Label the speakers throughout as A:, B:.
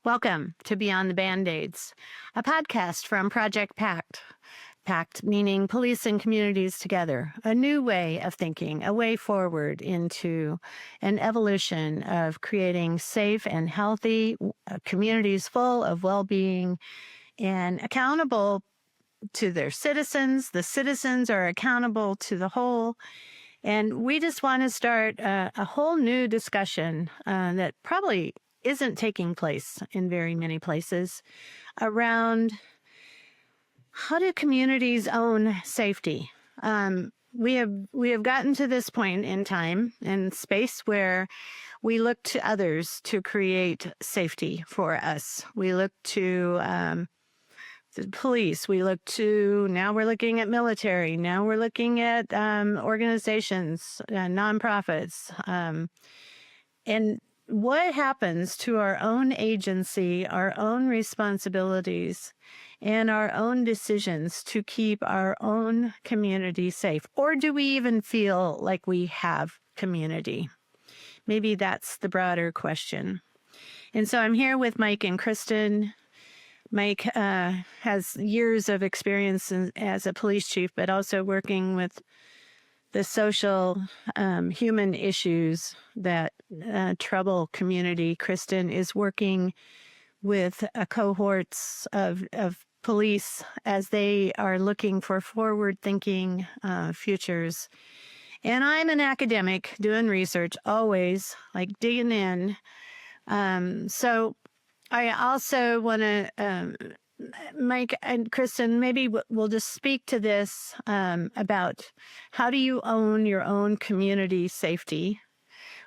A: Welcome to Beyond the Band-Aids, a podcast from Project PACT. PACT meaning police and communities together, a new way of thinking, a way forward into an evolution of creating safe and healthy communities full of well-being and accountable to their citizens. The citizens are accountable to the whole. And we just want to start a whole new discussion that probably isn't taking place in very many places around how do communities own safety. We have gotten to this point in time and space where we look to others to create safety for us. We look to the police. Now we're looking at military. Now we're looking at organizations, nonprofits. And what happens to our own agency, our own responsibilities, and our own decisions to keep our own community safe? Or do we even feel like we have community? Maybe that's the broader question. And so I'm here with Mike and Kristin. Mike has years of experience as a police chief, but also working with the social human issues that trouble community. Kristin is working with cohorts of police as they are looking for forward-thinking futures. And I'm an academic doing research, always like digging in. So I also want to, Mike and Kristin, maybe we'll just speak to this about how do you own your own community safety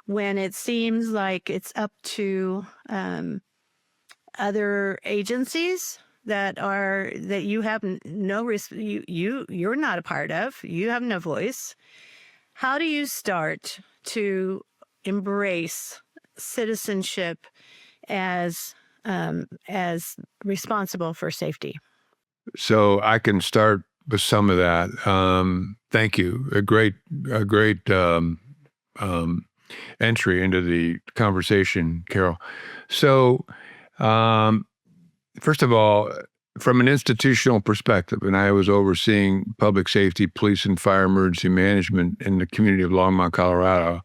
A: when it seems like it's up to other agencies that you have you're not a part of, you have no voice. How do you start to embrace citizenship as responsible for safety?
B: So I can start with some of that. Thank you. A great entry into the conversation, Carol. So first of all, from an institutional perspective, and I was overseeing public safety, police and fire emergency management in the community of Longmont, Colorado,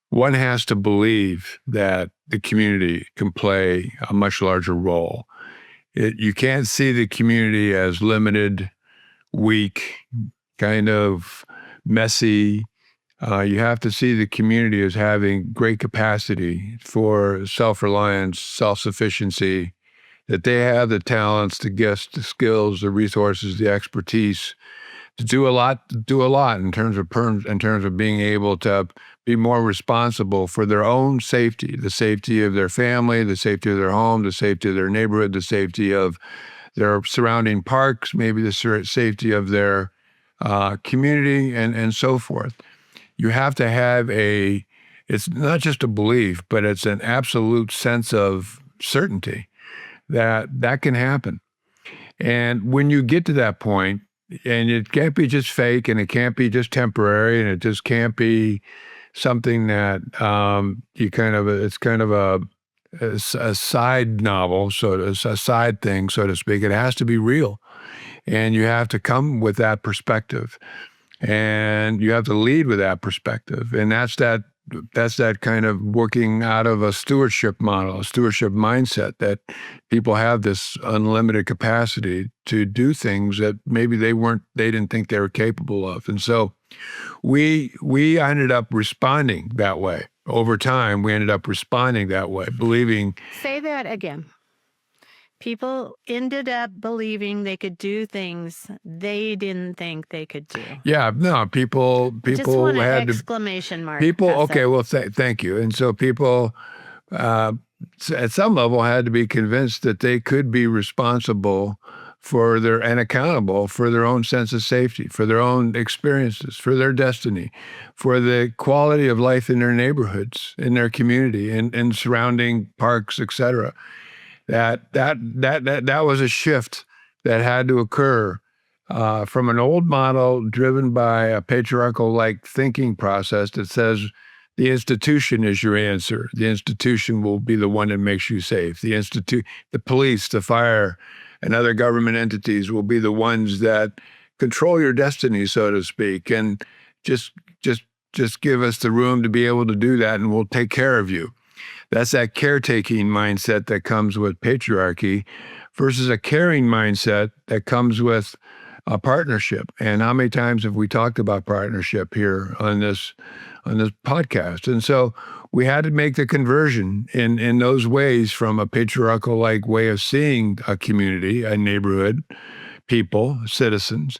B: one has to believe that the community can play a much larger role. You can't see the community as limited, weak, kind of messy. You have to see the community as having great capacity for self-reliance, self-sufficiency, that they have the talents, the gifts, the skills, the resources, the expertise to do a lot in terms of being able to be more responsible for their own safety, the safety of their family, the safety of their home, the safety of their neighborhood, the safety of their surrounding parks, maybe the safety of their community, and so forth. You have to have it's not just a belief, but it's an absolute sense of certainty that can happen. And when you get to that point, and it can't be just fake, and it can't be just temporary, and it just can't be something that it's kind of a side novel, a side thing, so to speak. It has to be real, and you have to come with that perspective, and you have to lead with that perspective, and that's that kind of working out of a stewardship model, a stewardship mindset, that people have this unlimited capacity to do things that maybe they didn't think they were capable of. And so we ended up responding that way. Over time, we ended up responding that way, believing.
A: Say that again. People ended up believing they could do things they didn't think they could do.
B: Yeah, no, people
A: just want an
B: had
A: exclamation mark.
B: People, okay, well, thank you. And so people, at some level, had to be convinced that they could be responsible and accountable for their own sense of safety, for their own experiences, for their destiny, for the quality of life in their neighborhoods, in their community, and surrounding parks, et cetera. That was a shift that had to occur from an old model driven by a patriarchal-like thinking process that says the institution is your answer. The institution will be the one that makes you safe. The police, the fire, and other government entities will be the ones that control your destiny, so to speak, and just give us the room to be able to do that, and we'll take care of you. That's that caretaking mindset that comes with patriarchy versus a caring mindset that comes with a partnership. And how many times have we talked about partnership here on this podcast? And so we had to make the conversion in those ways from a patriarchal-like way of seeing a community, a neighborhood, people, citizens,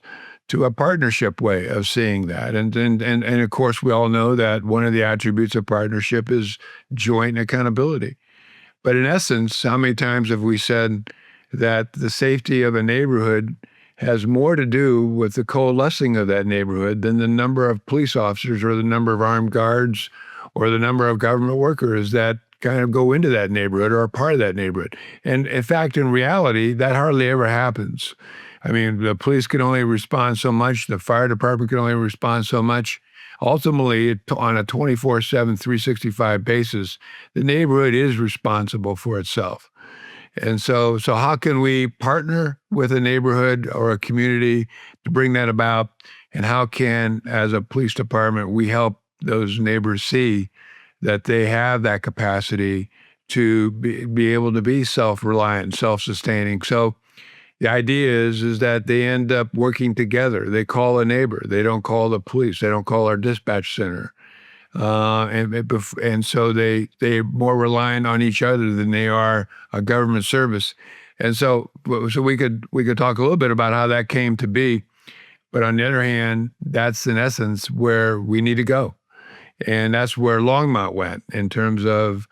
B: to a partnership way of seeing that. And of course, we all know that one of the attributes of partnership is joint accountability. But in essence, how many times have we said that the safety of a neighborhood has more to do with the coalescing of that neighborhood than the number of police officers or the number of armed guards or the number of government workers that kind of go into that neighborhood or are part of that neighborhood. And in fact, in reality, that hardly ever happens. I mean, the police can only respond so much. The fire department can only respond so much. Ultimately, on a 24/7, 365 basis, the neighborhood is responsible for itself. And so how can we partner with a neighborhood or a community to bring that about? And how can, as a police department, we help those neighbors see that they have that capacity to be able to be self-reliant and self-sustaining? So the idea is that they end up working together. They call a neighbor. They don't call the police. They don't call our dispatch center. And so they're more reliant on each other than they are a government service. And so we could talk a little bit about how that came to be. But on the other hand, that's in essence where we need to go. And that's where Longmont went in terms of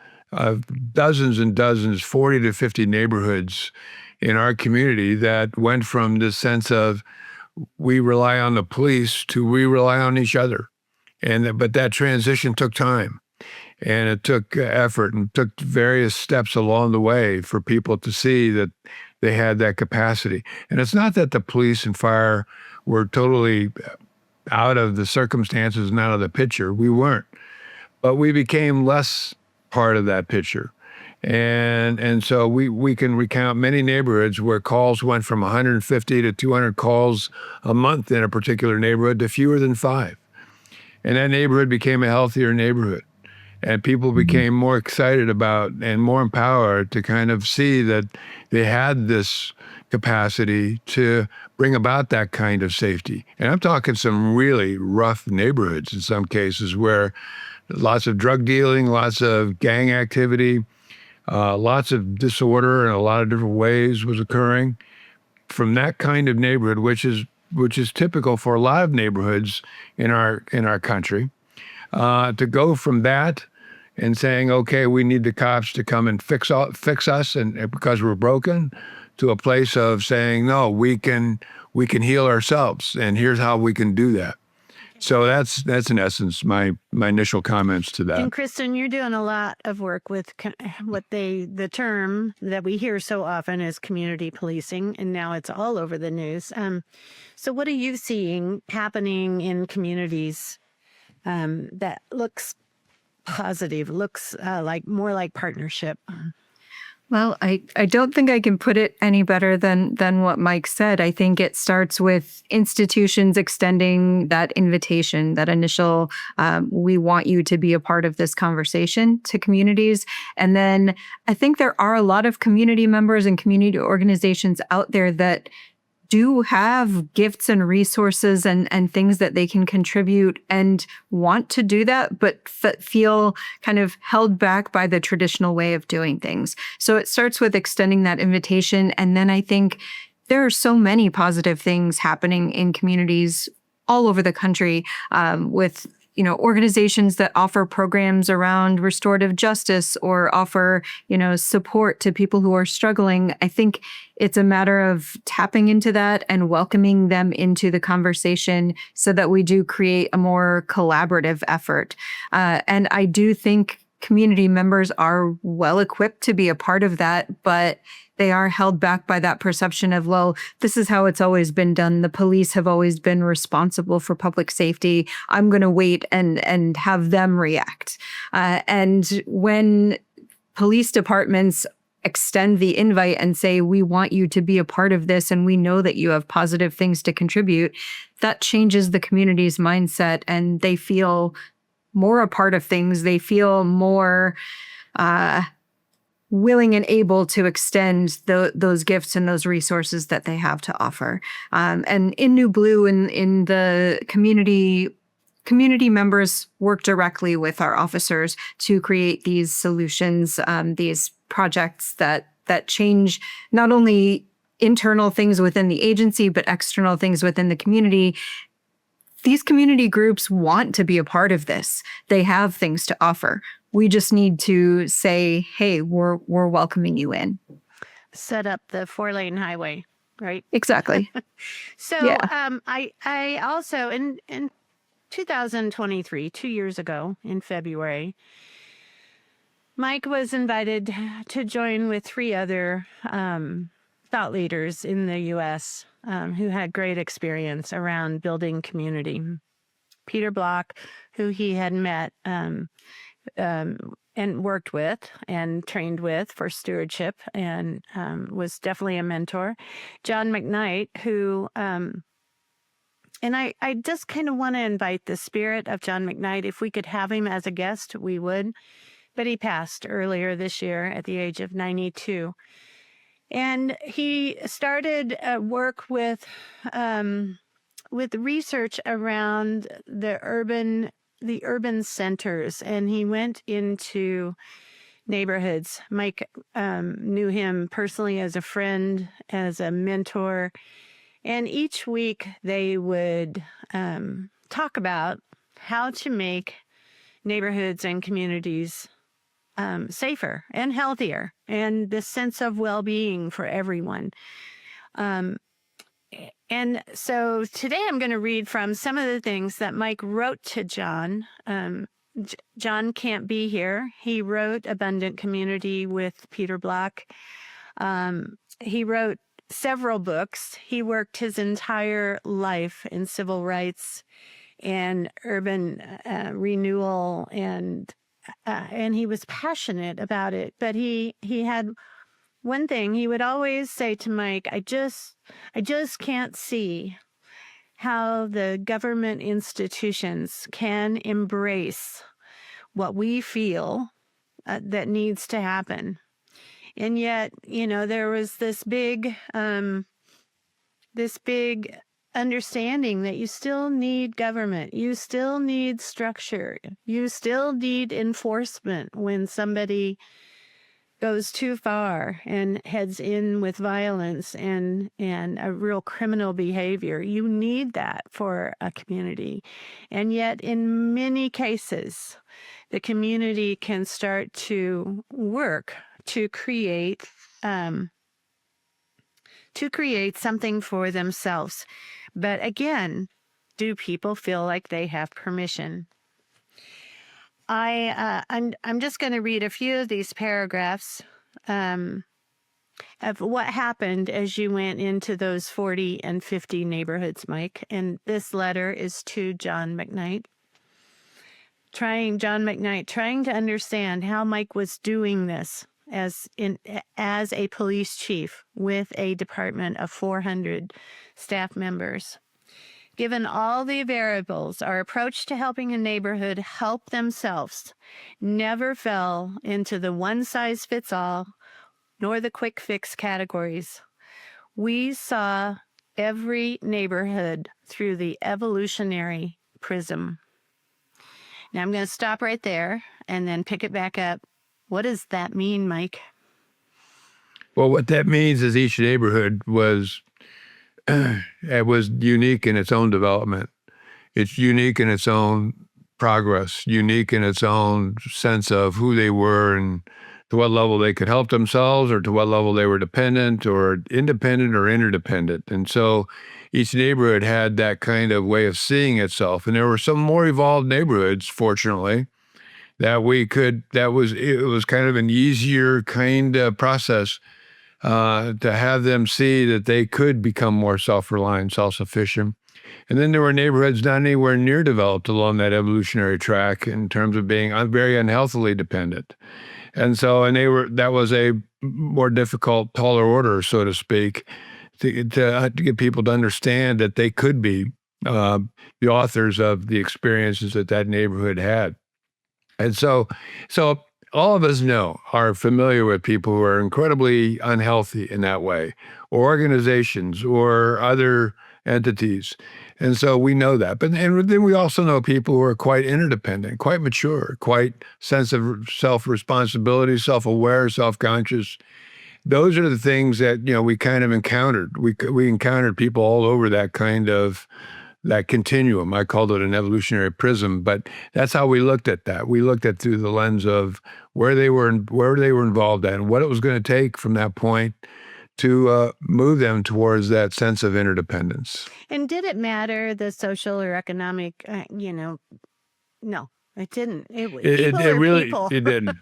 B: dozens and dozens, 40 to 50 neighborhoods in our community that went from this sense of we rely on the police to we rely on each other. But that transition took time, and it took effort and took various steps along the way for people to see that they had that capacity. And it's not that the police and fire were totally out of the circumstances and out of the picture. We weren't. But we became less part of that picture. And so we can recount many neighborhoods where calls went from 150 to 200 calls a month in a particular neighborhood to fewer than 5. And that neighborhood became a healthier neighborhood. And people became more excited about and more empowered to kind of see that they had this capacity to bring about that kind of safety. And I'm talking some really rough neighborhoods in some cases where lots of drug dealing, lots of gang activity, lots of disorder in a lot of different ways was occurring from that kind of neighborhood, which is typical for a lot of neighborhoods in our country, to go from that and saying, okay, we need the cops to come and fix us, and because we're broken, to a place of saying, no, we can heal ourselves, and here's how we can do that. So that's in essence my initial comments to that.
A: And Kristin, you're doing a lot of work with the term that we hear so often is community policing, and now it's all over the news. So what are you seeing happening in communities that looks positive, looks more like partnership?
C: Well, I don't think I can put it any better than what Mike said. I think it starts with institutions extending that invitation, that initial, we want you to be a part of this conversation to communities. And then I think there are a lot of community members and community organizations out there that do have gifts and resources and things that they can contribute and want to do that, but feel kind of held back by the traditional way of doing things. So it starts with extending that invitation. And then I think there are so many positive things happening in communities all over the country with organizations that offer programs around restorative justice or offer, support to people who are struggling. I think it's a matter of tapping into that and welcoming them into the conversation so that we do create a more collaborative effort. And I do think community members are well equipped to be a part of that, but they are held back by that perception of, well, this is how it's always been done. The police have always been responsible for public safety. I'm going to wait and have them react. And when police departments extend the invite and say, we want you to be a part of this, and we know that you have positive things to contribute, that changes the community's mindset, and they feel more a part of things. They feel more willing and able to extend those gifts and those resources that they have to offer. And in New Blue, in the community members work directly with our officers to create these solutions, these projects that change not only internal things within the agency, but external things within the community. These community groups want to be a part of this. They have things to offer. We just need to say, hey, we're welcoming you in.
A: Set up the 4-lane highway, right?
C: Exactly.
A: So
C: Yeah.
A: I also, in 2023, 2 years ago in February, Mike was invited to join with 3 other thought leaders in the U.S. Who had great experience around building community. Peter Block, who he had met and worked with and trained with for Stewardship, and was definitely a mentor. John McKnight, who, and I just kind of want to invite the spirit of John McKnight. If we could have him as a guest, we would. But he passed earlier this year at the age of 92. And he started work with research around the urban centers, and he went into neighborhoods. Mike knew him personally as a friend, as a mentor, and each week they would talk about how to make neighborhoods and communities safer and healthier, and this sense of well-being for everyone. And so today I'm going to read from some of the things that Mike wrote to John. John can't be here. He wrote Abundant Community with Peter Block. He wrote several books. He worked his entire life in civil rights and urban renewal, and he was passionate about it. But he had one thing he would always say to Mike: I just can't see how the government institutions can embrace what we feel that needs to happen. And yet, there was this big understanding that you still need government, you still need structure, you still need enforcement when somebody goes too far and heads in with violence and a real criminal behavior. You need that for a community. And yet, in many cases, the community can start to work to create something for themselves. But again, do people feel like they have permission? I'm just going to read a few of these paragraphs of what happened as you went into those 40 and 50 neighborhoods, Mike. And this letter is to John McKnight. Trying to understand how Mike was doing this as a police chief with a department of 400 staff members. Given all the variables, our approach to helping a neighborhood help themselves never fell into the one-size-fits-all nor the quick fix categories. We saw every neighborhood through the evolutionary prism. Now I'm going to stop right there and then pick it back up. What does that mean, Mike?
B: Well, what that means is each neighborhood was unique in its own development. It's unique in its own progress, unique in its own sense of who they were and to what level they could help themselves, or to what level they were dependent or independent or interdependent. And so each neighborhood had that kind of way of seeing itself. And there were some more evolved neighborhoods, fortunately, that it was kind of an easier kind of process to have them see that they could become more self-reliant, self-sufficient. And then there were neighborhoods not anywhere near developed along that evolutionary track in terms of being very unhealthily dependent. And so, that was a more difficult, taller order, so to speak, to get people to understand that they could be the authors of the experiences that neighborhood had. And so all of us are familiar with people who are incredibly unhealthy in that way, or organizations or other entities. And so we know that. And then we also know people who are quite interdependent, quite mature, quite sense of self-responsibility, self-aware, self-conscious. Those are the things that, we kind of encountered. We encountered people all over that continuum. I called it an evolutionary prism, but that's how we looked at that. We looked at through the lens of where they were involved at and what it was going to take from that point to move them towards that sense of interdependence.
A: And did it matter, the social or economic, no, it didn't. People
B: it didn't.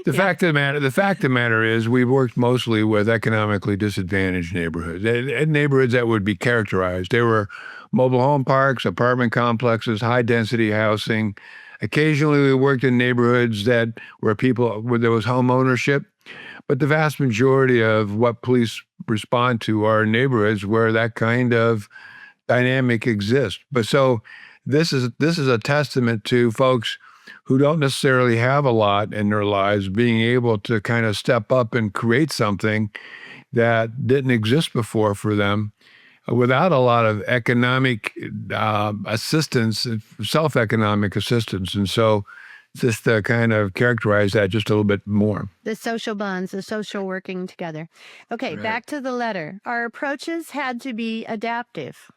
B: The fact of the matter is we worked mostly with economically disadvantaged neighborhoods, and neighborhoods that would be characterized. They were mobile home parks, apartment complexes, high density housing. Occasionally we worked in neighborhoods where there was home ownership, but the vast majority of what police respond to are neighborhoods where that kind of dynamic exists. But so this is a testament to folks who don't necessarily have a lot in their lives being able to kind of step up and create something that didn't exist before for them without a lot of economic assistance, self-economic assistance. And so just to kind of characterize that just a little bit more.
A: The social bonds, the social working together. Okay, right. Back to the letter. Our approaches had to be adaptive,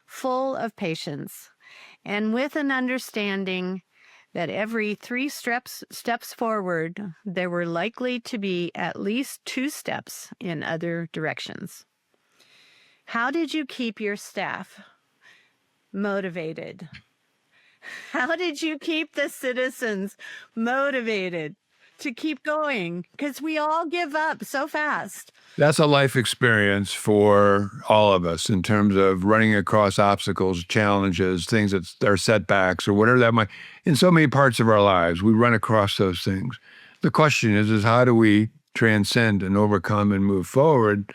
A: full of patience, and with an understanding that every 3 steps forward, there were likely to be at least 2 steps in other directions. How did you keep your staff motivated? How did you keep the citizens motivated to keep going? Because we all give up so fast.
B: That's a life experience for all of us in terms of running across obstacles, challenges, things that are setbacks or whatever that might. In so many parts of our lives, we run across those things. The question is how do we transcend and overcome and move forward?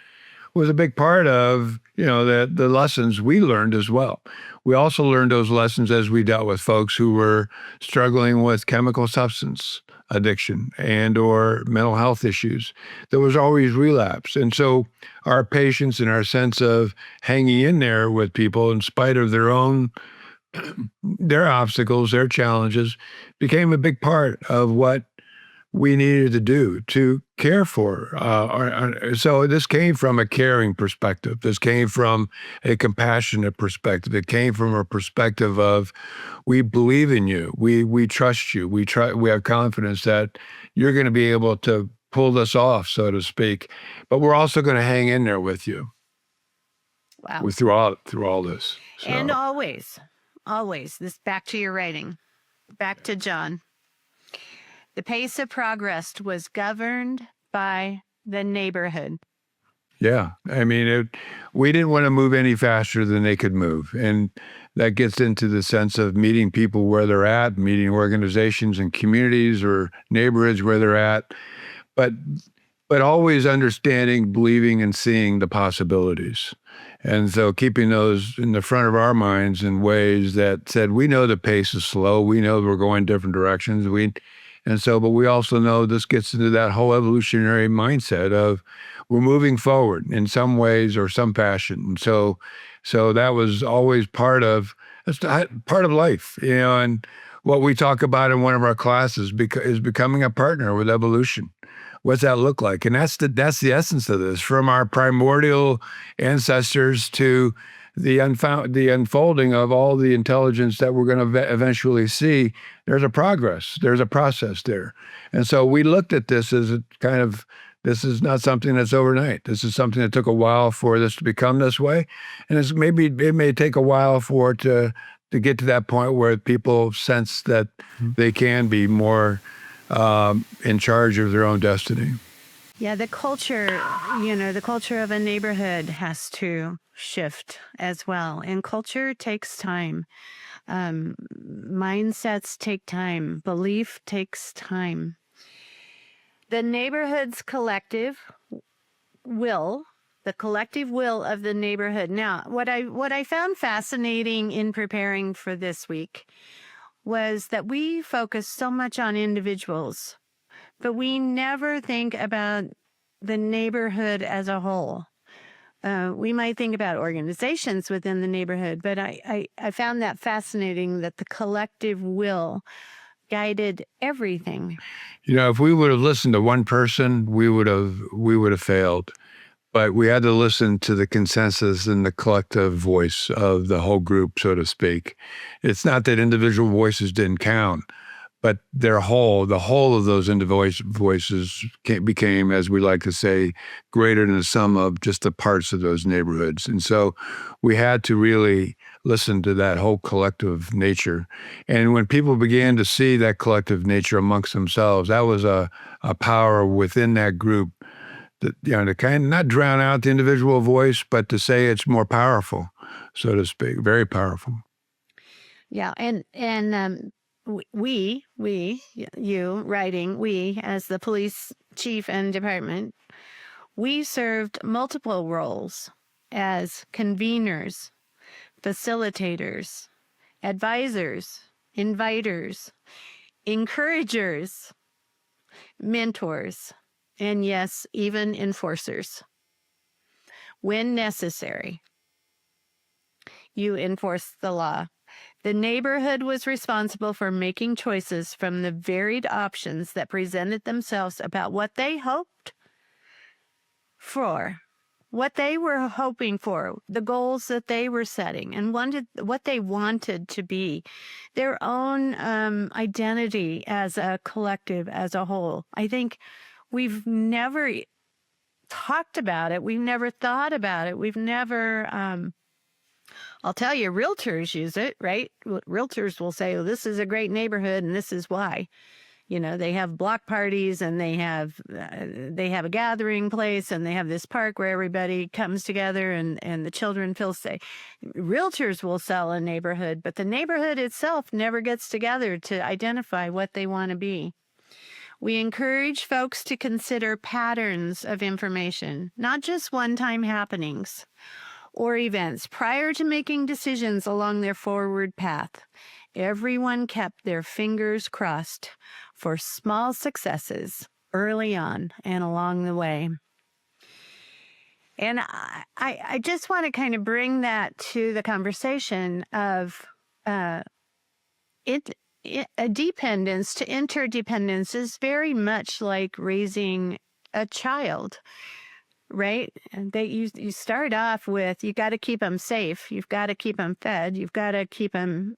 B: Was a big part of, the lessons we learned as well. We also learned those lessons as we dealt with folks who were struggling with chemical substance addiction and or mental health issues. There was always relapse. And so our patience and our sense of hanging in there with people in spite of their obstacles, their challenges, became a big part of what we needed to do to care for. So this came from a caring perspective. This came from a compassionate perspective. It came from a perspective of, we believe in you. We trust you. We have confidence that you're going to be able to pull this off, so to speak. But we're also going to hang in there with you.
A: Wow.
B: Through all this. So.
A: And always, this back to your writing, back to John. The pace of progress was governed by the neighborhood.
B: Yeah. I mean, we didn't want to move any faster than they could move. And that gets into the sense of meeting people where they're at, meeting organizations and communities or neighborhoods where they're at. But always understanding, believing, and seeing the possibilities. And so keeping those in the front of our minds in ways that said, we know the pace is slow. We know we're going different directions. But we also know this gets into that whole evolutionary mindset of we're moving forward in some ways or some fashion. And so that was always part of life, and what we talk about in one of our classes is becoming a partner with evolution. What's that look like? And that's the essence of this, from our primordial ancestors to the unfolding of all the intelligence that we're going to eventually see. There's a process there. And so we looked at this as this is not something that's overnight. This is something that took a while for this to become this way. And it may take a while for it to get to that point where people sense that they can be more in charge of their own destiny.
A: Yeah, the culture of a neighborhood has to shift as well. And culture takes time. Mindsets take time. Belief takes time. The neighborhood's collective will of the neighborhood. Now, what I found fascinating in preparing for this week was that we focus so much on individuals, but we never think about the neighborhood as a whole. We might think about organizations within the neighborhood, but I found that fascinating that the collective will guided everything.
B: If we would have listened to one person, we would have failed. But we had to listen to the consensus and the collective voice of the whole group, so to speak. It's not that individual voices didn't count, but the whole of those individual voices became, as we like to say, greater than the sum of just the parts of those neighborhoods. And so we had to really listen to that whole collective nature. And when people began to see that collective nature amongst themselves, that was a power within that group that, to kind of not drown out the individual voice, but to say it's more powerful, so to speak, very powerful.
A: Yeah, and we, you writing, we as the police chief and department, we served multiple roles as conveners, facilitators, advisors, inviters, encouragers, mentors, and yes, even enforcers. When necessary, you enforce the law. The neighborhood was responsible for making choices from the varied options that presented themselves about what they hoped for, what they were hoping for, the goals that they were setting, and what they wanted to be, their own identity as a collective, as a whole. I think we've never talked about it. We've never thought about it. We've never, I'll tell you, realtors use it, right? Realtors will say, oh, this is a great neighborhood and this is why. They have block parties and they have a gathering place and they have this park where everybody comes together and the children feel safe. Realtors will sell a neighborhood, but the neighborhood itself never gets together to identify what they want to be. We encourage folks to consider patterns of information, not just one-time happenings or events, prior to making decisions along their forward path. Everyone kept their fingers crossed for small successes early on and along the way. And I just want to kind of bring that to the conversation of a dependence to interdependence is very much like raising a child, right? And you start off with, you got to keep them safe. You've got to keep them fed. You've got to keep them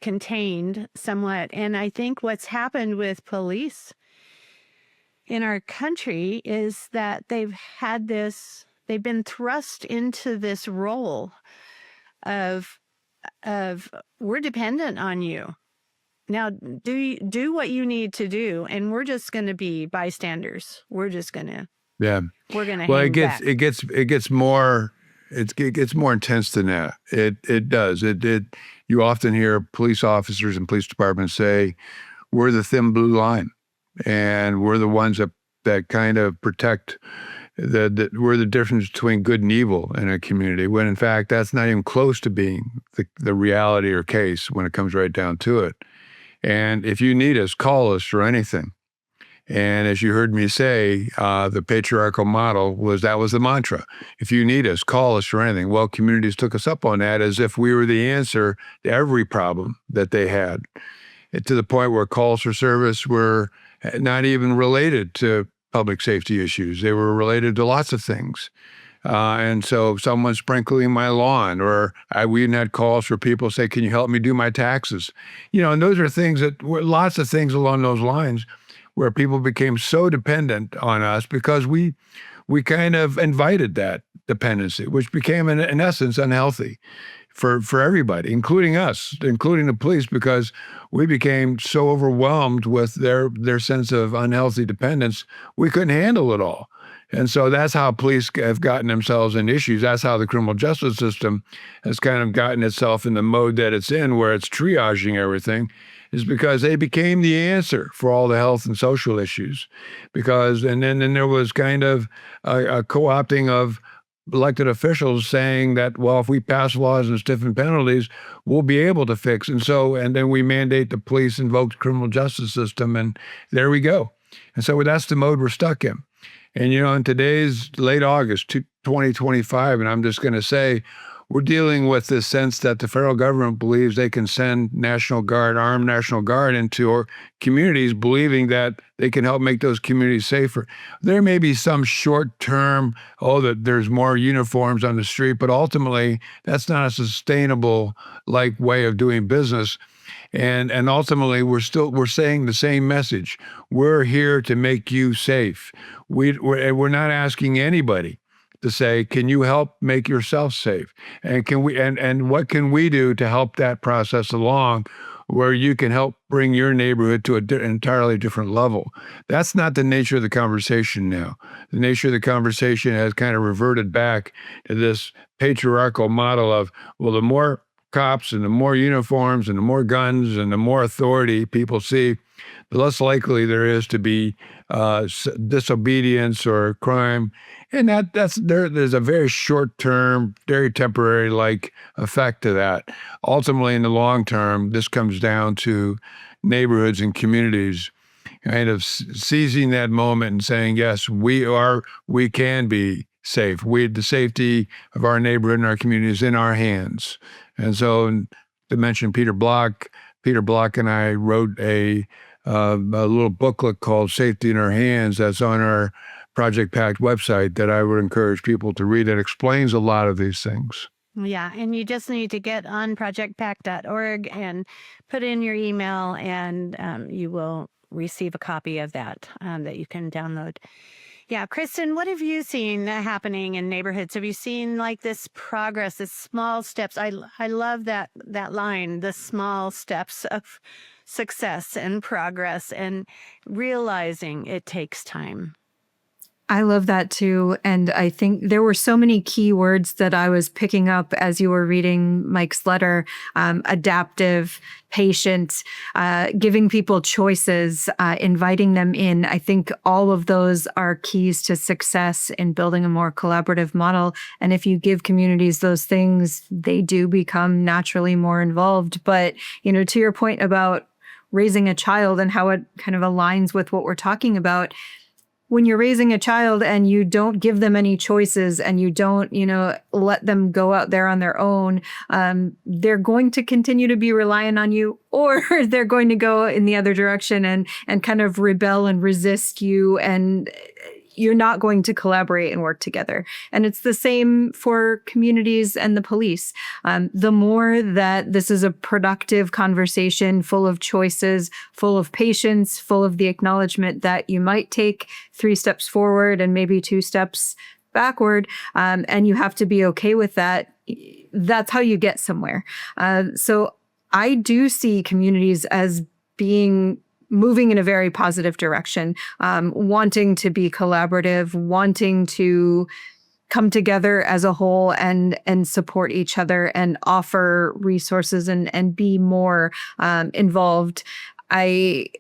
A: contained somewhat. And I think what's happened with police in our country is that they've been thrust into this role of we're dependent on you. Now, do what you need to do, and we're just going to be bystanders. We're just going to we're going to hang back.
B: It gets more intense than that. It does. You often hear police officers and police departments say, "We're the thin blue line, and we're the ones that kind of protect." That we're the difference between good and evil in a community, when in fact that's not even close to being the reality or case when it comes right down to it. And if you need us, call us for anything. And as you heard me say, the patriarchal model was the mantra. If you need us, call us for anything. Well, communities took us up on that as if we were the answer to every problem that they had, to the point where calls for service were not even related to public safety issues. They were related to lots of things. And so someone sprinkling my lawn, or we even had calls for people say, can you help me do my taxes? And those are things that were lots of things along those lines where people became so dependent on us because we kind of invited that dependency, which became in essence unhealthy for everybody, including us, including the police, because we became so overwhelmed with their sense of unhealthy dependence, we couldn't handle it all. And so that's how police have gotten themselves in issues. That's how the criminal justice system has kind of gotten itself in the mode that it's in, where it's triaging everything, is because they became the answer for all the health and social issues. And then there was kind of a co-opting of elected officials saying that, well, if we pass laws and stiffen penalties, we'll be able to fix. And then we mandate the police invoke the criminal justice system, and there we go. And so that's the mode we're stuck in. And, in today's late August 2025, and I'm just going to say, we're dealing with this sense that the federal government believes they can send armed National Guard into our communities, believing that they can help make those communities safer. There may be some short-term, that there's more uniforms on the street, but ultimately that's not a sustainable way of doing business. And ultimately, we're saying the same message. We're here to make you safe. We're not asking anybody to say, can you help make yourself safe? And and what can we do to help that process along, where you can help bring your neighborhood to an entirely different level? That's not the nature of the conversation now. The nature of the conversation has kind of reverted back to this patriarchal model of, well, the more cops and the more uniforms and the more guns and the more authority people see, the less likely there is to be disobedience or crime. And there's a very short-term, very temporary effect to that. Ultimately, in the long term, this comes down to neighborhoods and communities kind of seizing that moment and saying, yes, we can be safe. The safety of our neighborhood and our community is in our hands. And so, to mention Peter Block and I wrote a little booklet called Safety in Our Hands that's on our Project PACT website that I would encourage people to read. It explains a lot of these things.
A: Yeah, and you just need to get on projectpact.org and put in your email, and you will receive a copy of that that you can download. Yeah, Kristin, what have you seen happening in neighborhoods? Have you seen this progress, the small steps? I love that line, the small steps of success and progress, and realizing it takes time.
C: I love that too. And I think there were so many key words that I was picking up as you were reading Mike's letter: adaptive, patient, giving people choices, inviting them in. I think all of those are keys to success in building a more collaborative model. And if you give communities those things, they do become naturally more involved. But, to your point about raising a child and how it kind of aligns with what we're talking about, when you're raising a child and you don't give them any choices and you don't, let them go out there on their own, they're going to continue to be reliant on you, or they're going to go in the other direction and kind of rebel and resist you, and you're not going to collaborate and work together. And it's the same for communities and the police. The more that this is a productive conversation, full of choices, full of patience, full of the acknowledgement that you might take 3 steps forward and maybe 2 steps backward, and you have to be okay with that, that's how you get somewhere. So I do see communities as moving in a very positive direction, wanting to be collaborative, wanting to come together as a whole and support each other and offer resources and be more involved. We've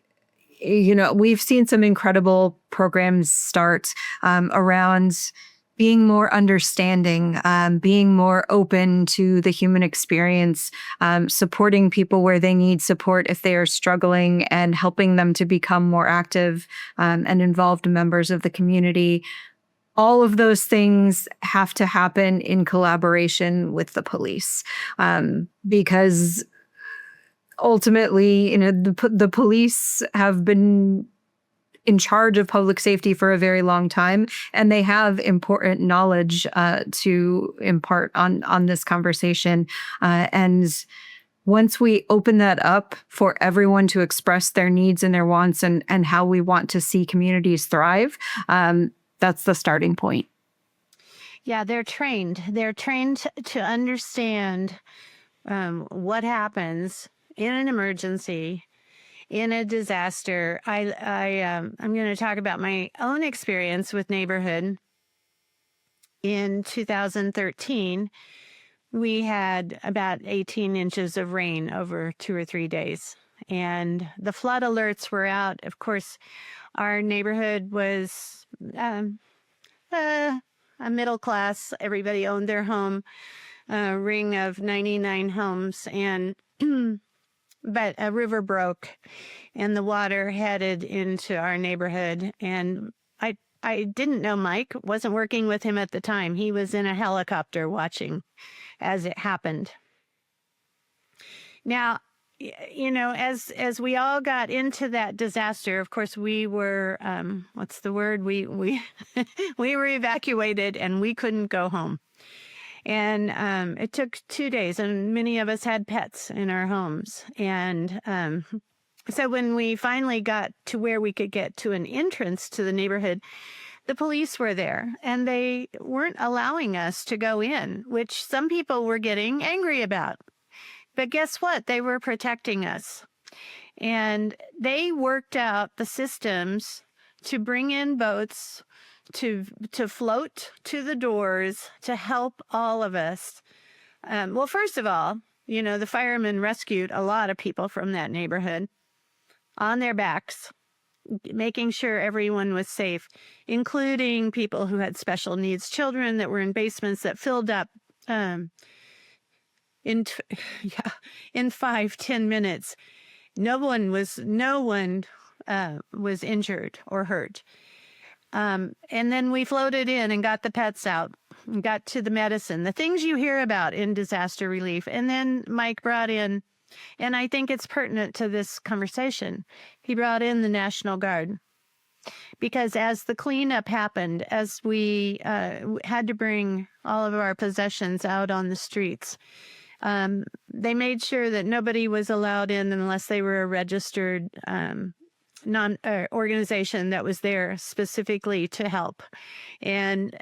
C: seen some incredible programs start around being more understanding, being more open to the human experience, supporting people where they need support if they are struggling, and helping them to become more active and involved members of the community. All of those things have to happen in collaboration with the police, because ultimately, the police have been in charge of public safety for a very long time, and they have important knowledge to impart on this conversation. And once we open that up for everyone to express their needs and their wants and how we want to see communities thrive, that's the starting point.
A: Yeah, they're trained. They're trained to understand what happens in an emergency, in a disaster. I'm going to talk about my own experience with neighborhood. In 2013, we had about 18 inches of rain over 2 or 3 days, and the flood alerts were out. Of course, our neighborhood was a middle class. Everybody owned their home, a ring of 99 homes, and but a river broke and the water headed into our neighborhood. And I didn't know Mike, wasn't working with him at the time. He was in a helicopter watching as it happened. Now, as we all got into that disaster, of course, we were, what's the word? We we were evacuated and we couldn't go home. And it took 2 days, and many of us had pets in our homes. And so when we finally got to where we could get to an entrance to the neighborhood, the police were there, and they weren't allowing us to go in, which some people were getting angry about. But guess what? They were protecting us. And they worked out the systems to bring in boats, to float to the doors, to help all of us. Well, first of all, the firemen rescued a lot of people from that neighborhood on their backs, making sure everyone was safe, including people who had special needs, children that were in basements that filled up in 5-10 minutes. No one was injured or hurt. And then we floated in and got the pets out, and got to the medicine, the things you hear about in disaster relief. And then Mike brought in, and I think it's pertinent to this conversation, he brought in the National Guard. Because as the cleanup happened, as we had to bring all of our possessions out on the streets, they made sure that nobody was allowed in unless they were a registered organization that was there specifically to help. And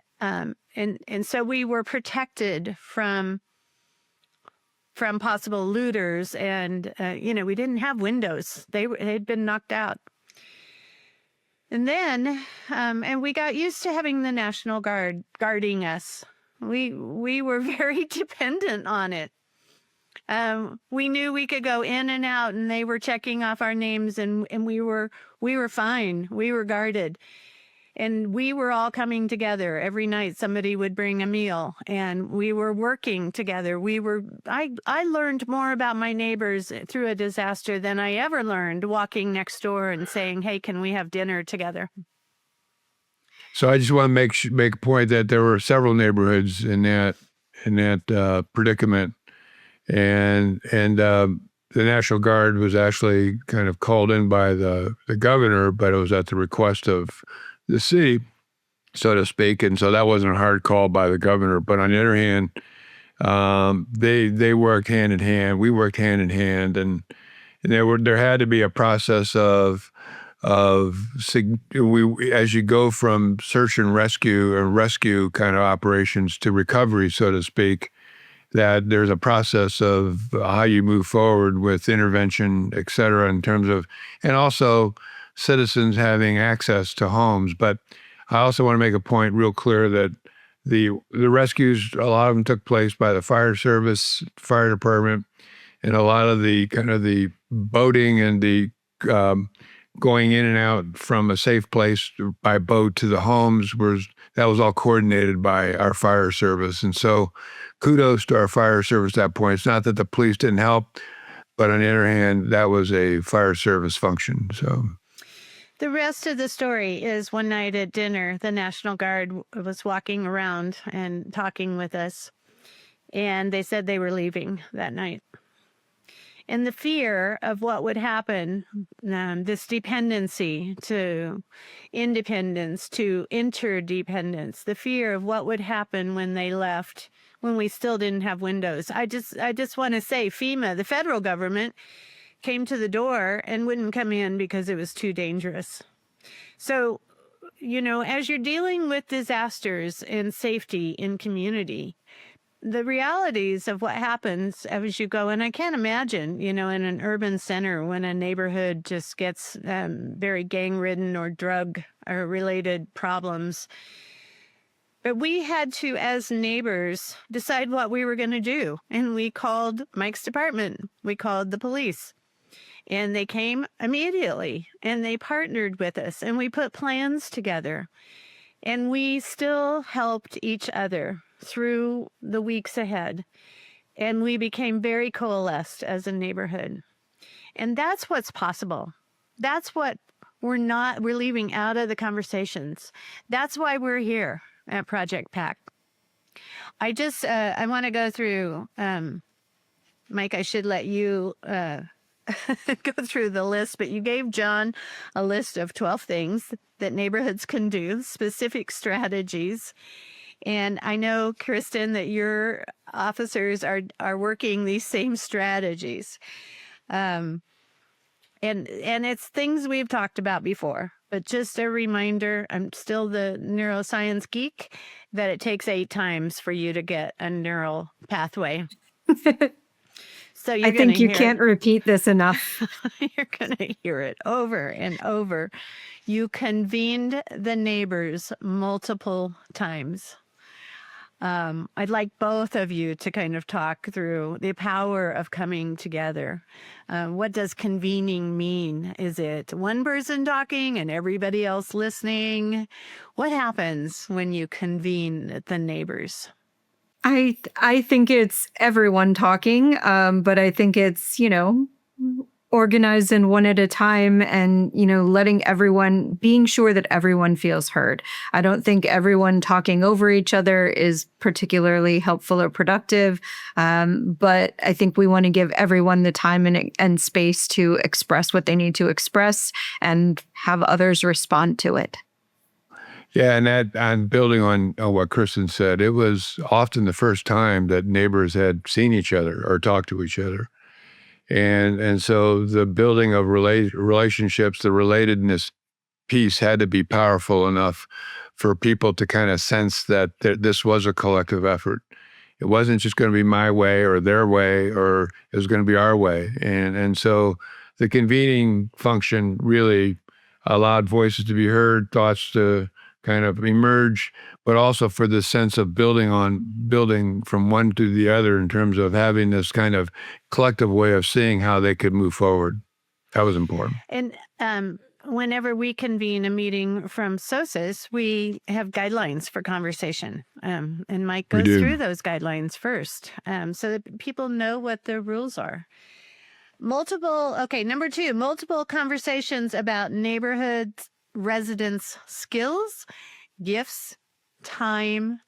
A: so we were protected from possible looters, and we didn't have windows. They'd been knocked out. And then and we got used to having the National Guard guarding us. We were very dependent on it. We knew we could go in and out, and they were checking off our names, and we were fine. We were guarded, and we were all coming together every night. Somebody would bring a meal, and we were working together. I learned more about my neighbors through a disaster than I ever learned walking next door and saying, "Hey, can we have dinner together?"
B: So I just want to make a point that there were several neighborhoods in that predicament. And the National Guard was actually kind of called in by the governor, but it was at the request of the city, so to speak. And so that wasn't a hard call by the governor. But on the other hand, they worked hand in hand. We worked hand in hand, and there had to be a process as you go from search and rescue kind of operations to recovery, so to speak, that there's a process of how you move forward with intervention, et cetera, in terms of, and also citizens having access to homes. But I also want to make a point real clear that the rescues, a lot of them took place by the fire service, fire department, and a lot of the kind of the boating and the going in and out from a safe place by boat to the homes that was all coordinated by our fire service. And so kudos to our fire service at that point. It's not that the police didn't help, but on the other hand, that was a fire service function. So
A: the rest of the story is one night at dinner, the National Guard was walking around and talking with us, and they said they were leaving that night. And the fear of what would happen, this dependency to independence, to interdependence, the fear of what would happen when they left, when we still didn't have windows. I just want to say FEMA, the federal government, came to the door and wouldn't come in because it was too dangerous. So as you're dealing with disasters and safety in community, the realities of what happens as you go, and I can't imagine, in an urban center when a neighborhood just gets very gang-ridden or drug or related problems. But we had to, as neighbors, decide what we were going to do. And we called Mike's department. We called the police. And they came immediately and they partnered with us and we put plans together. And we still helped each other through the weeks ahead. And we became very coalesced as a neighborhood. And that's what's possible. That's what we're leaving out of the conversations. That's why we're here at Project PACT. I want to go through, Mike, I should let you go through the list, but you gave John a list of 12 things that neighborhoods can do, specific strategies. And I know, Kristin, that your officers are working these same strategies. And it's things we've talked about before, but just a reminder, I'm still the neuroscience geek, that it takes 8 times for you to get a neural pathway. So
C: I think you can't repeat this enough.
A: You're going to hear it over and over. You convened the neighbors multiple times. I'd like both of you to kind of talk through the power of coming together. What does convening mean? Is it one person talking and everybody else listening? What happens when you convene the neighbors?
C: I think it's everyone talking, but I think it's, organized and one at a time and, being sure that everyone feels heard. I don't think everyone talking over each other is particularly helpful or productive, but I think we want to give everyone the time and space to express what they need to express and have others respond to it.
B: Yeah, and building on what Kristin said, it was often the first time that neighbors had seen each other or talked to each other. And so the building of relationships, the relatedness piece had to be powerful enough for people to kind of sense that this was a collective effort. It wasn't just going to be my way or their way, or it was going to be our way. And so the convening function really allowed voices to be heard, thoughts to kind of emerge, but also for the sense of building from one to the other in terms of having this kind of collective way of seeing how they could move forward. That was important.
A: And whenever we convene a meeting from SOSIS, we have guidelines for conversation. And Mike goes through those guidelines first so that people know what the rules are. Number 2, multiple conversations about neighborhood residents' skills, gifts, time,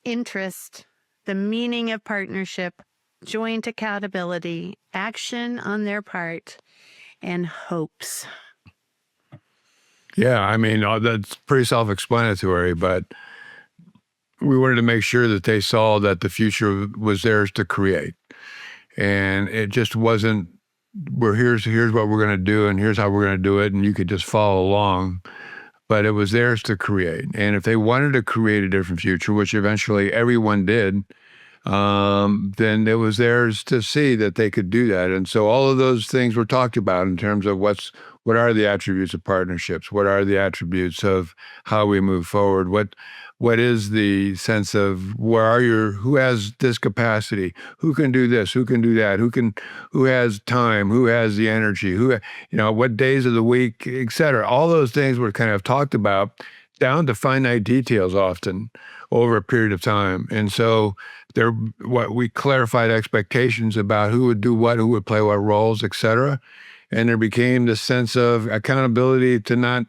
A: interest, the meaning of partnership, joint accountability, action on their part, and hopes.
B: Yeah, I mean, that's pretty self-explanatory, but we wanted to make sure that they saw that the future was theirs to create. And it just wasn't, here's what we're going to do and here's how we're going to do it, and you could just follow along. But it was theirs to create. And if they wanted to create a different future, which eventually everyone did, then it was theirs to see that they could do that. And so all of those things were talked about in terms of what are the attributes of partnerships? What are the attributes of how we move forward? What is the sense of who has this capacity? Who can do this? Who can do that? Who has time? Who has the energy? What days of the week, et cetera. All those things were kind of talked about down to finite details often over a period of time. And so we clarified expectations about who would do what, who would play what roles, et cetera. And there became this sense of accountability to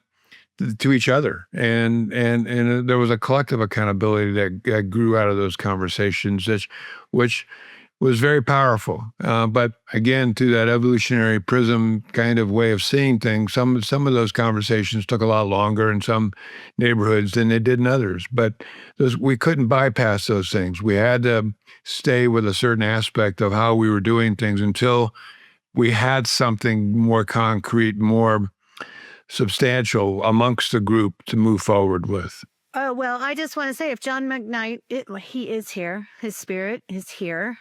B: each other. And there was a collective accountability that grew out of those conversations, which was very powerful. But again, through that evolutionary prism kind of way of seeing things, some of those conversations took a lot longer in some neighborhoods than they did in others. But we couldn't bypass those things. We had to stay with a certain aspect of how we were doing things until we had something more concrete, more substantial amongst the group to move forward with.
A: Oh, well, I just want to say if John McKnight, he is here, his spirit is here.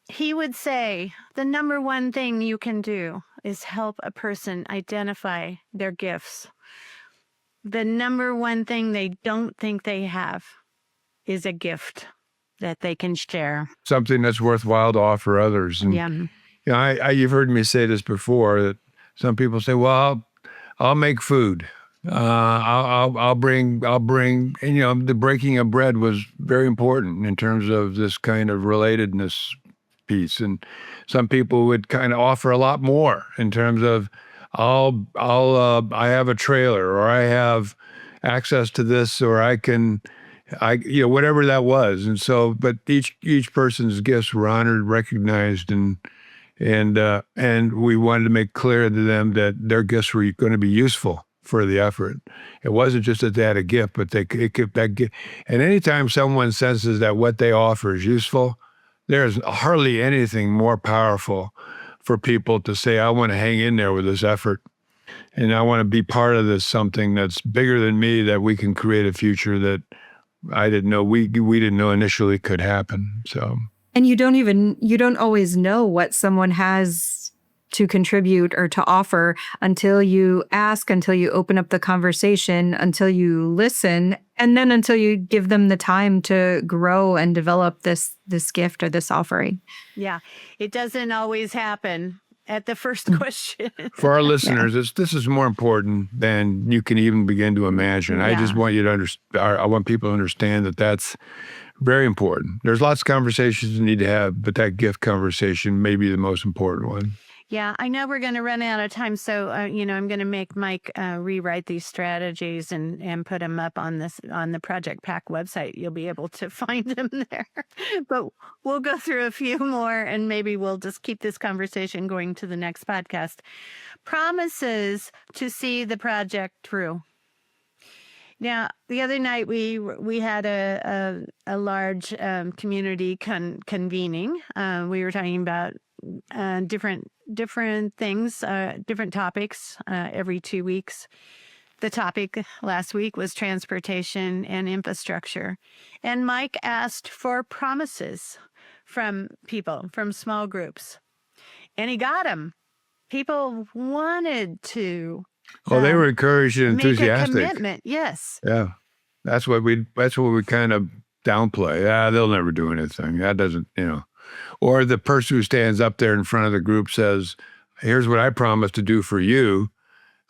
A: He would say the number one thing you can do is help a person identify their gifts. The number one thing they don't think they have is a gift that they can share.
B: Something that's worthwhile to offer others. And,
A: Yeah.
B: You've heard me say this before, that some people say, well, I'll make food. I'll bring, and, the breaking of bread was very important in terms of this kind of relatedness piece. And some people would kind of offer a lot more in terms of, I have a trailer, or I have access to this, or whatever that was. And so, but each person's gifts were honored, recognized, and we wanted to make clear to them that their gifts were going to be useful for the effort. It wasn't just that they had a gift, but it could that gift. And anytime someone senses that what they offer is useful, there's hardly anything more powerful for people to say, I want to hang in there with this effort, and I want to be part of this something that's bigger than me, that we can create a future that I didn't know we didn't know initially could happen. So.
C: And you don't always know what someone has to contribute or to offer until you ask, until you open up the conversation, until you listen, and then until you give them the time to grow and develop this gift or this offering.
A: Yeah. It doesn't always happen at the first question.
B: For our listeners, this is more important than you can even begin to imagine.
A: Yeah.
B: I just want you to understand. I want people to understand that that's very important. There's lots of conversations you need to have, but that gift conversation may be the most important one.
A: Yeah, I know we're going to run out of time, so I'm going to make Mike rewrite these strategies and put them up on the Project PACT website. You'll be able to find them there. But we'll go through a few more, and maybe we'll just keep this conversation going to the next podcast. Promises to see the project through. Now, the other night we had a large community convening. We were talking about different things, different topics every 2 weeks. The topic last week was transportation and infrastructure. And Mike asked for promises from people, from small groups. And he got them. People wanted to
B: they were encouraged and enthusiastic.
A: Make a commitment, yes.
B: Yeah. That's what we kind of downplay. They'll never do anything. That doesn't, Or the person who stands up there in front of the group says, here's what I promise to do for you,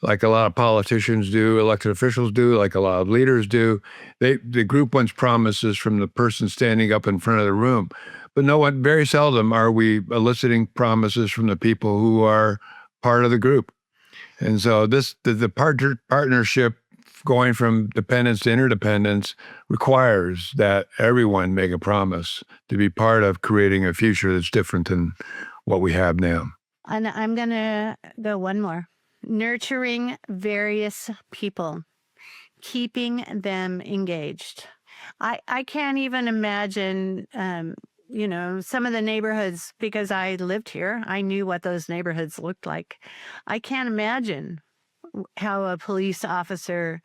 B: like a lot of politicians do, elected officials do, like a lot of leaders do. The group wants promises from the person standing up in front of the room. But very seldom are we eliciting promises from the people who are part of the group. And so the partnership going from dependence to interdependence requires that everyone make a promise to be part of creating a future that's different than what we have now.
A: And I'm going to go one more. Nurturing various people, keeping them engaged. I can't even imagine, some of the neighborhoods, because I lived here, I knew what those neighborhoods looked like. I can't imagine how a police officer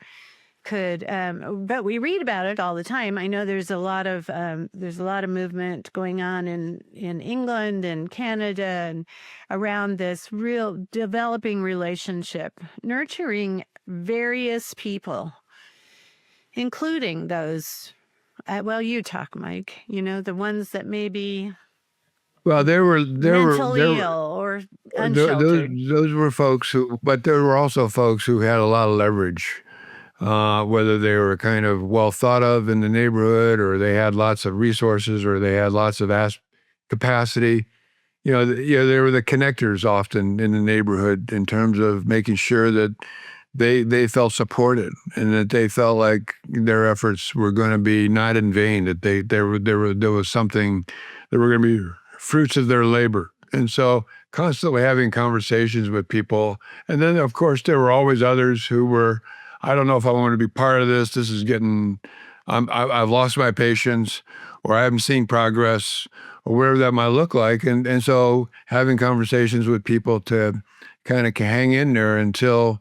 A: could, but we read about it all the time. I know there's a lot of movement going on in England and Canada and around this real developing relationship, nurturing various people, including those. You talk, Mike. The ones that maybe.
B: Well,
A: mentally ill or unsheltered.
B: Those were folks but there were also folks who had a lot of leverage, whether they were kind of well thought of in the neighborhood, or they had lots of resources, or they had lots of capacity. They were the connectors often in the neighborhood in terms of making sure that they felt supported and that they felt like their efforts were going to be not in vain, that there was something, there were going to be fruits of their labor. And so constantly having conversations with people. And then, of course, there were always others who were, I don't know if I want to be part of this. This is getting, I've lost my patience, or I haven't seen progress, or whatever that might look like. And so having conversations with people to kind of hang in there until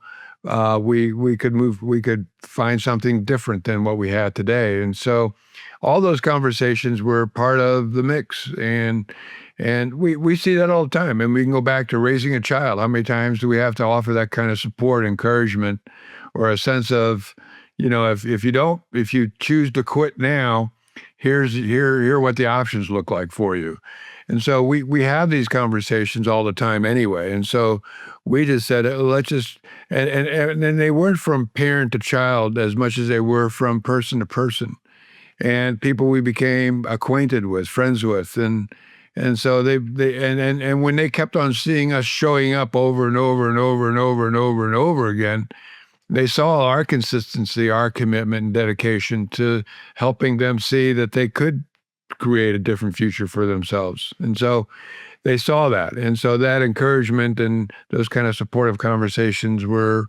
B: we could find something different than what we had today. And so all those conversations were part of the mix. And we see that all the time. And we can go back to raising a child. How many times do we have to offer that kind of support, encouragement, or a sense of, if you choose to quit now, here are what the options look like for you. And so we have these conversations all the time anyway. And so we just said, let's just, and then they weren't from parent to child as much as they were from person to person, and people we became acquainted with, friends with. And so and when they kept on seeing us showing up over and over and over and over and over and over again, they saw our consistency, our commitment and dedication to helping them see that they could create a different future for themselves. And so they saw that. And so that encouragement and those kind of supportive conversations were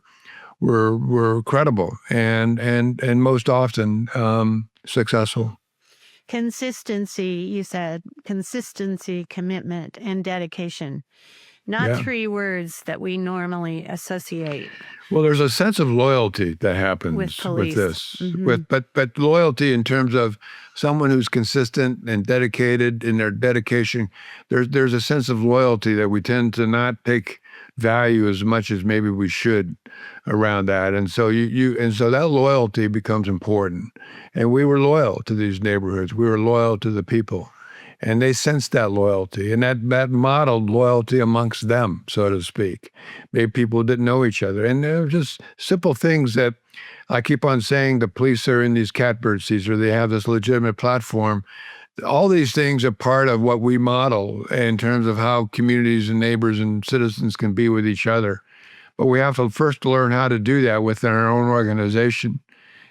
B: credible and most often successful.
A: Consistency, you said, consistency, commitment, and dedication. Not three words that we normally associate.
B: Well, there's a sense of loyalty that happens with this, but loyalty in terms of someone who's consistent and dedicated in their dedication. There's a sense of loyalty that we tend to not take value as much as maybe we should around that, and so so that loyalty becomes important. And we were loyal to these neighborhoods. We were loyal to the people. And they sensed that loyalty, and that modeled loyalty amongst them, so to speak. Maybe people didn't know each other. And there were just simple things that I keep on saying the police are in these catbird seats, or they have this legitimate platform. All these things are part of what we model in terms of how communities and neighbors and citizens can be with each other. But we have to first learn how to do that within our own organization.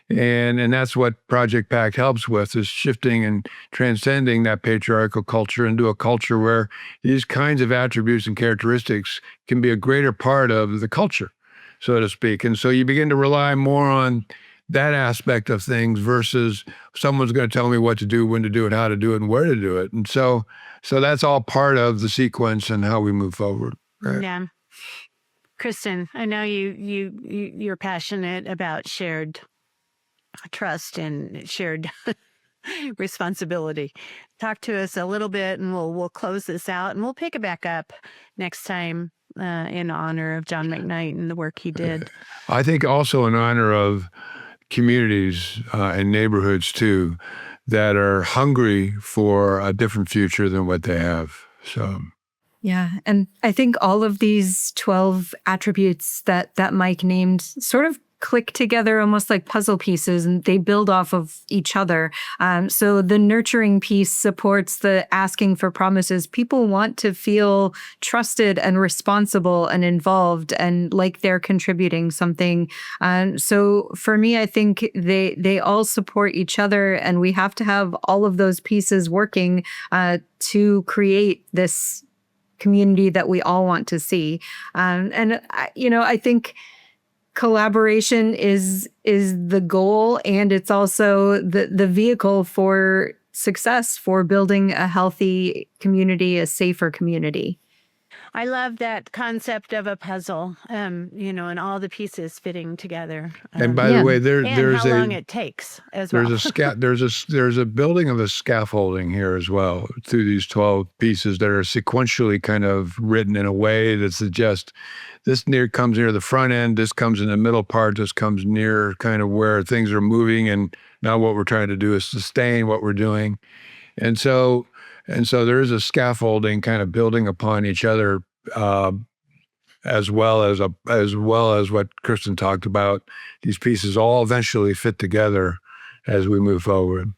B: And that's what Project PACT helps with, is shifting and transcending that patriarchal culture into a culture where these kinds of attributes and characteristics can be a greater part of the culture, so to speak. And so you begin to rely more on that aspect of things versus someone's going to tell me what to do, when to do it, how to do it, and where to do it. And so that's all part of the sequence and how we move forward. Right?
A: Yeah. Kristin, I know you're passionate about shared trust and shared responsibility. Talk to us a little bit, and we'll close this out, and we'll pick it back up next time in honor of John McKnight and the work he did.
B: I think also in honor of communities and neighborhoods too that are hungry for a different future than what they have. So.
C: Yeah. And I think all of these 12 attributes that Mike named sort of click together almost like puzzle pieces, and they build off of each other. So the nurturing piece supports the asking for promises. People want to feel trusted and responsible and involved and like they're contributing something. So for me, I think they all support each other, and we have to have all of those pieces working to create this community that we all want to see. I think collaboration is the goal, and it's also the vehicle for success, for building a healthy community, a safer community.
A: I love that concept of a puzzle, and all the pieces fitting together.
B: And by the way, there's
A: how long it takes as well.
B: There's a building of a scaffolding here as well through these 12 pieces that are sequentially kind of written in a way that suggests this comes near the front end, this comes in the middle part, this comes near kind of where things are moving, and now what we're trying to do is sustain what we're doing. And so there is a scaffolding kind of building upon each other, as well as what Kristin talked about. These pieces all eventually fit together as we move forward.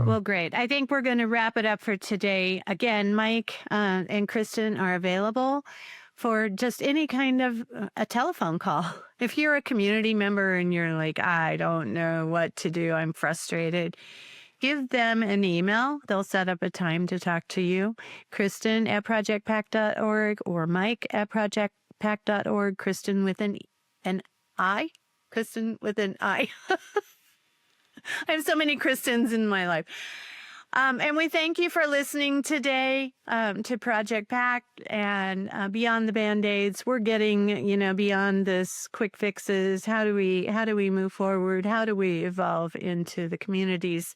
A: Well, great. I think we're going to wrap it up for today. Again, Mike and Kristin are available for just any kind of a telephone call. If you're a community member and you're like, I don't know what to do, I'm frustrated, give them an email. They'll set up a time to talk to you. Kristin at projectpact.org or Mike at projectpact.org. Kristin with an I. Kristin with an I. I have so many Kristins in my life. And we thank you for listening today to Project PACT and Beyond the Band-Aids. We're getting, beyond this quick fixes. How do we move forward? How do we evolve into the communities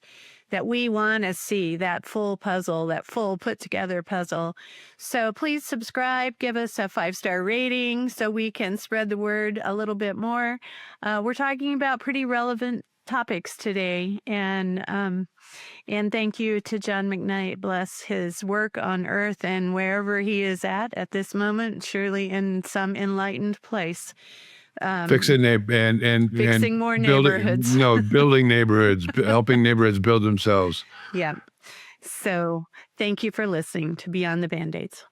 A: that we want to see, that full puzzle, that full put together puzzle? So please subscribe, give us a 5-star rating so we can spread the word a little bit more. We're talking about pretty relevant topics today, and thank you to John McKnight. Bless his work on earth and wherever he is at this moment, surely in some enlightened place.
B: Fixing
A: More neighborhoods.
B: Building neighborhoods, helping neighborhoods build themselves.
A: Yeah. So thank you for listening to Beyond the Band-Aids.